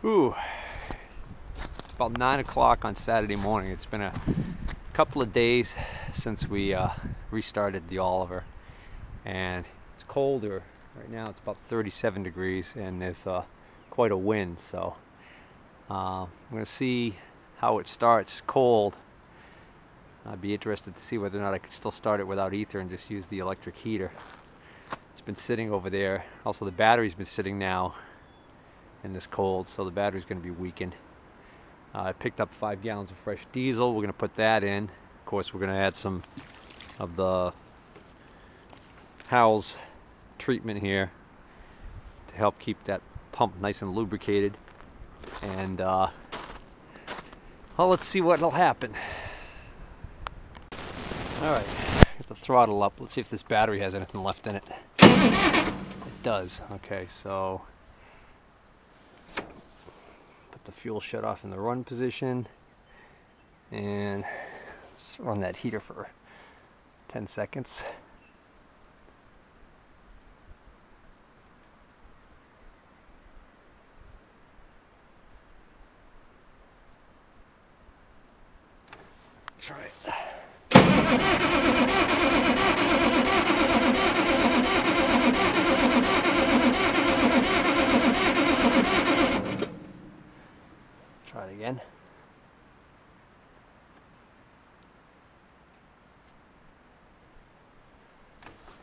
Ooh, it's about 9 o'clock on Saturday morning. It's been a couple of days since we restarted the Oliver, and it's colder. Right now it's about 37 degrees and there's quite a wind, so I'm going to see how it starts cold. I'd be interested to see whether or not I could still start it without ether and just use the electric heater. It's been sitting over there. Also, the battery's been sitting now in this cold, so the battery's going to be weakened. I picked up 5 gallons of fresh diesel. We're going to put that in. Of course, we're going to add some of the Howell's treatment here to help keep that pump nice and lubricated. And well, let's see what'll happen. All right, get the throttle up. Let's see if this battery has anything left in it. It does. Okay, so put the fuel shut off in the run position, and let's run that heater for 10 seconds. That's right. Try it again.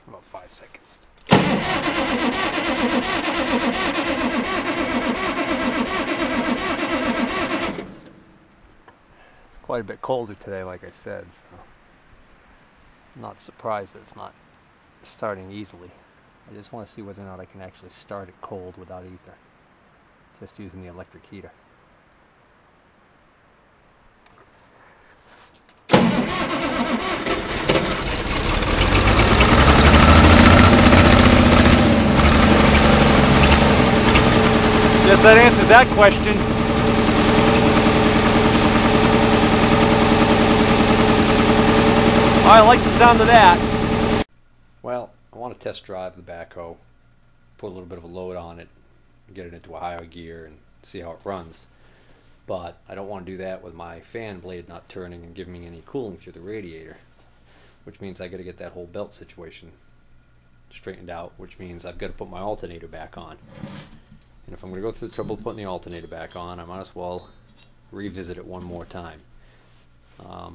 About 5 seconds. It's quite a bit colder today, like I said, so I'm not surprised that it's not starting easily. I just want to see whether or not I can actually start it cold without ether, just using the electric heater. Guess that answers that question. Oh, I like the sound of that. Well, I want to test drive the backhoe, put a little bit of a load on it, get it into a higher gear and see how it runs. But I don't want to do that with my fan blade not turning and giving me any cooling through the radiator, which means I got to get that whole belt situation straightened out, which means I've got to put my alternator back on. And if I'm going to go through the trouble of putting the alternator back on, I might as well revisit it one more time. I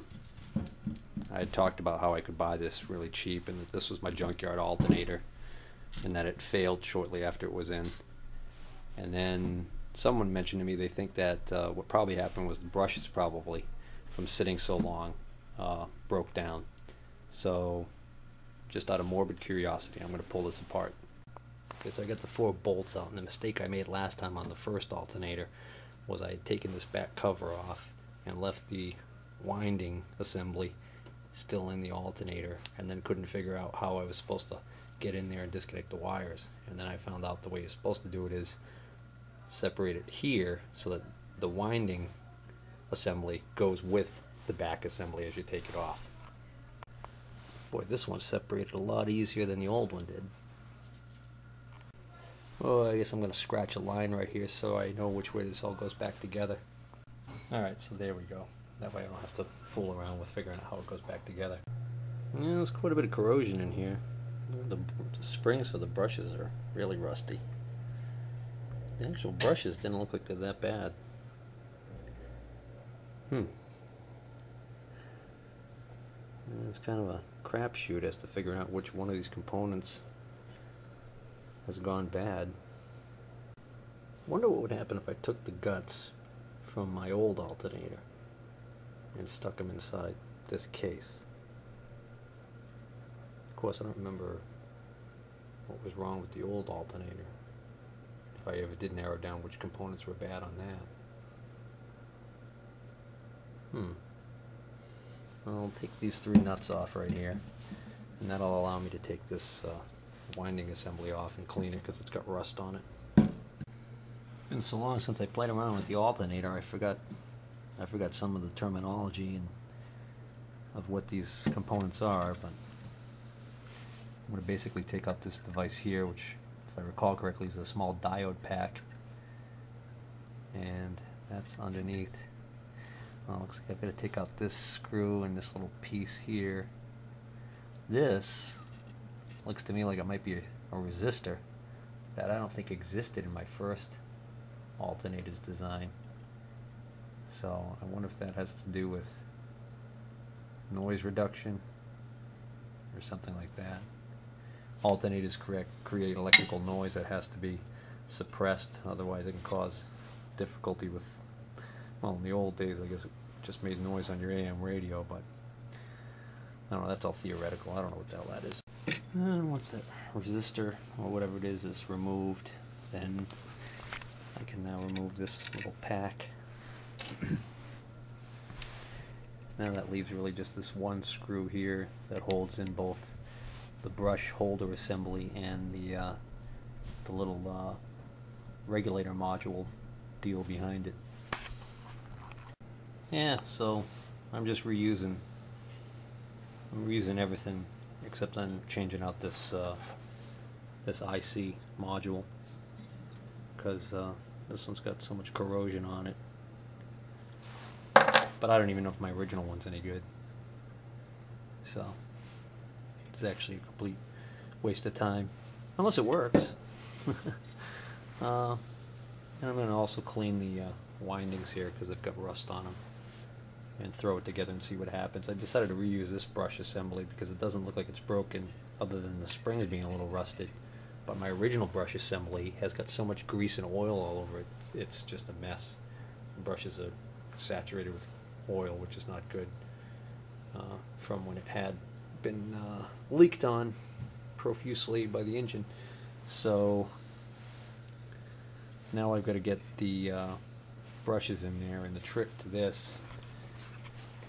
had talked about how I could buy this really cheap and that this was my junkyard alternator and that it failed shortly after it was in. And then someone mentioned to me they think that what probably happened was the brushes probably, from sitting so long, broke down. So just out of morbid curiosity, I'm going to pull this apart. Okay, so I got the 4 bolts out, and the mistake I made last time on the first alternator was I had taken this back cover off and left the winding assembly still in the alternator, and then couldn't figure out how I was supposed to get in there and disconnect the wires. And then I found out the way you're supposed to do it is separate it here so that the winding assembly goes with the back assembly as you take it off. Boy, this one's separated a lot easier than the old one did. Oh, I guess I'm going to scratch a line right here so I know which way this all goes back together. Alright, so there we go. That way I don't have to fool around with figuring out how it goes back together. Yeah, there's quite a bit of corrosion in here. The springs for the brushes are really rusty. The actual brushes didn't look like they're that bad. It's kind of a crapshoot as to figuring out which one of these components has gone bad. Wonder what would happen if I took the guts from my old alternator and stuck them inside this case. Of course, I don't remember what was wrong with the old alternator, if I ever did narrow down which components were bad on that. I'll take these 3 nuts off right here, and that'll allow me to take this winding assembly off and clean it because it's got rust on it. It's been so long since I played around with the alternator, I forgot some of the terminology and of what these components are, but I'm going to basically take out this device here, which, if I recall correctly, is a small diode pack. and that's underneath. Well, looks like I've got to take out this screw and this little piece here. This looks to me like it might be a resistor that I don't think existed in my first alternator's design. So I wonder if that has to do with noise reduction or something like that. Alternators create electrical noise that has to be suppressed, otherwise it can cause difficulty with, well, in the old days I guess it just made noise on your AM radio, but I don't know, that's all theoretical. I don't know what the hell that is. And once that resistor or whatever it is removed, then I can now remove this little pack. Now that leaves really just this one screw here that holds in both the brush holder assembly and the little regulator module deal behind it. Yeah, so I'm just reusing everything except I'm changing out this this IC module because this one's got so much corrosion on it. But I don't even know if my original one's any good. So it's actually a complete waste of time, unless it works. And I'm going to also clean the windings here because they've got rust on them, and throw it together and see what happens. I decided to reuse this brush assembly because it doesn't look like it's broken other than the springs being a little rusted. But my original brush assembly has got so much grease and oil all over it, it's just a mess. The brushes are saturated with oil, which is not good, from when it had been leaked on profusely by the engine. So now I've got to get the brushes in there, and the trick to this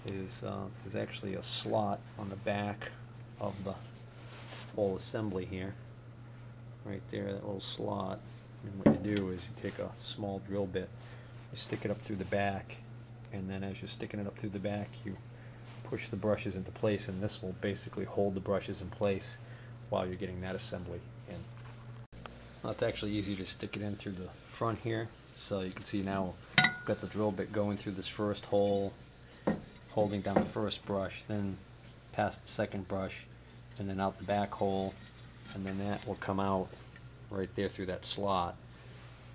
is there's actually a slot on the back of the whole assembly here, right there, that little slot. And what you do is you take a small drill bit, you stick it up through the back, and then as you're sticking it up through the back, you push the brushes into place, and this will basically hold the brushes in place while you're getting that assembly in. Well, it's actually easy to stick it in through the front here, so you can see now I've got the drill bit going through this first hole, holding down the first brush, then past the second brush, and then out the back hole, and then that will come out right there through that slot.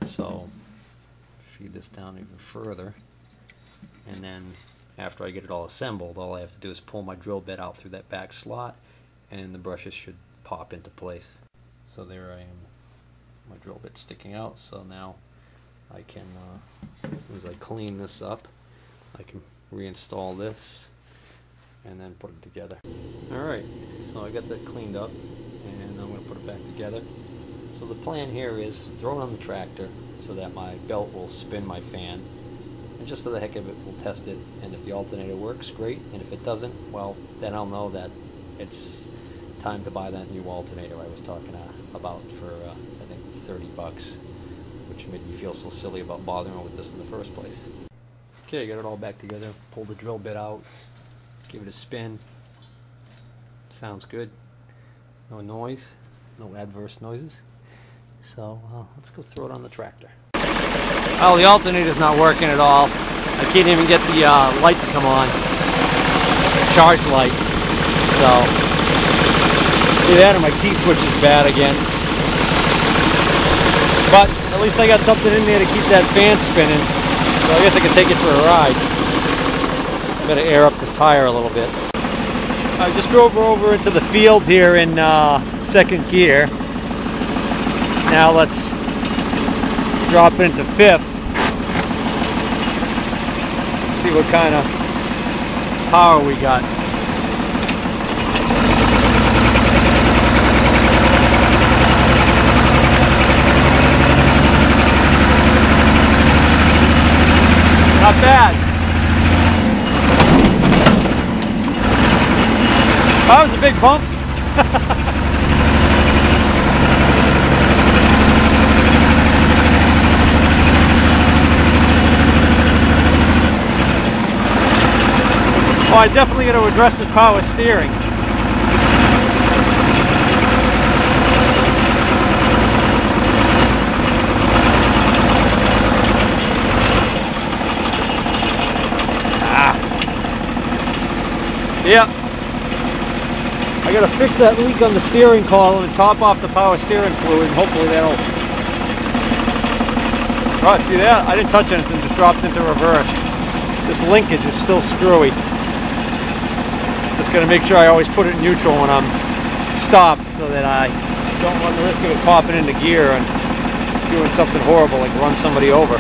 So feed this down even further, and then after I get it all assembled, all I have to do is pull my drill bit out through that back slot, and the brushes should pop into place. So there I am, my drill bit sticking out. So now I can, as I clean this up, I can reinstall this and then put it together. Alright, so I got that cleaned up, and I'm going to put it back together. So the plan here is throw it on the tractor so that my belt will spin my fan, and just for the heck of it, we'll test it, and if the alternator works, great, and if it doesn't, well, then I'll know that it's time to buy that new alternator I was talking about for, I think, 30 bucks, which made me feel so silly about bothering with this in the first place. Okay, got it all back together, pull the drill bit out, give it a spin. Sounds good. No noise, no adverse noises. So let's go throw it on the tractor. Well, the alternator's not working at all. I can't even get the light to come on, charge light. So either that or my key switch is bad again. But at least I got something in there to keep that fan spinning. So I guess I can take it for a ride. Better air up this tire a little bit. I just drove over into the field here in second gear. Now let's drop it into fifth. See what kind of power we got. Not bad. That was a big bump. Oh, I definitely got to address the power steering. Yeah. I gotta fix that leak on the steering column and top off the power steering fluid, and hopefully that'll... Oh, see that? I didn't touch anything, just dropped into reverse. This linkage is still screwy. Just gotta make sure I always put it in neutral when I'm stopped so that I don't run the risk of it popping into gear and doing something horrible like run somebody over.